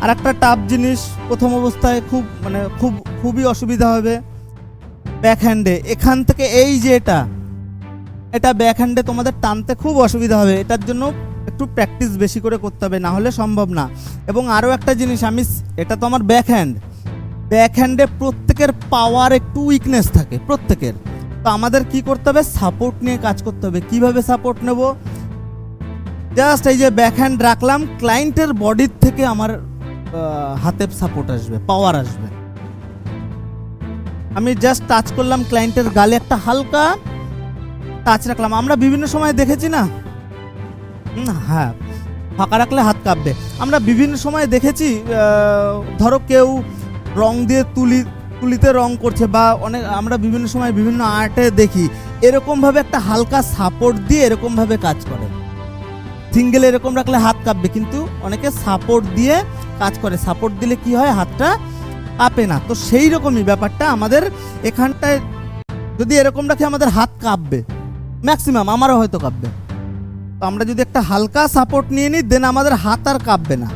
আর একটা টাফ জিনিস প্রথম অবস্থায় খুবই অসুবিধা হবে ব্যাক হ্যান্ডে। এখান থেকে এই যে এটা ব্যাক হ্যান্ডে তোমাদের টানতে খুব অসুবিধা হবে। এটার জন্য একটু প্র্যাকটিস বেশি করে করতে হবে, না হলে সম্ভব না। এবং আরও একটা জিনিস, এটা তো আমার ব্যাক হ্যান্ডে প্রত্যেকের পাওয়ার একটু উইকনেস থাকে প্রত্যেকের। তো আমাদের কি করতে হবে, সাপোর্ট নিয়ে কাজ করতে হবে। কিভাবে সাপোর্ট নেব, জাস্ট এই যে ব্যাক হ্যান্ড রাখলাম, ক্লায়েন্টের বডির থেকে আমার হাতে সাপোর্ট আসবে, পাওয়ার আসবে। আমি জাস্ট টাচ করলাম ক্লায়েন্টের গালে, একটা হালকা টাচ রাখলাম। আমরা বিভিন্ন সময় দেখেছি না, হ্যাঁ ফাঁকা রাখলে হাত কাঁপবে। আমরা বিভিন্ন সময় দেখেছি, ধরো কেউ রং দিয়ে তুলিতে রং করছে, বা আমরা বিভিন্ন সময় বিভিন্ন আর্টে দেখি এরকমভাবে একটা হালকা সাপোর্ট দিয়ে এরকমভাবে কাজ করে। সিঙ্গেল এরকম রাখলে হাত কাঁপবে, কিন্তু অনেকে সাপোর্ট দিয়ে কাজ করে। সাপোর্ট দিলে কি হয়, হাতটা কাঁপে না। তো সেই রকমই ব্যাপারটা আমাদের এখানটায় যদি এরকম রাখি আমাদের হাত কাঁপবে, ম্যাক্সিমাম আমারও হয়তো কাঁপবে। তো আমরা যদি একটা হালকা সাপোর্ট নিয়ে নিই, দেন আমাদের হাত আর কাঁপবে না।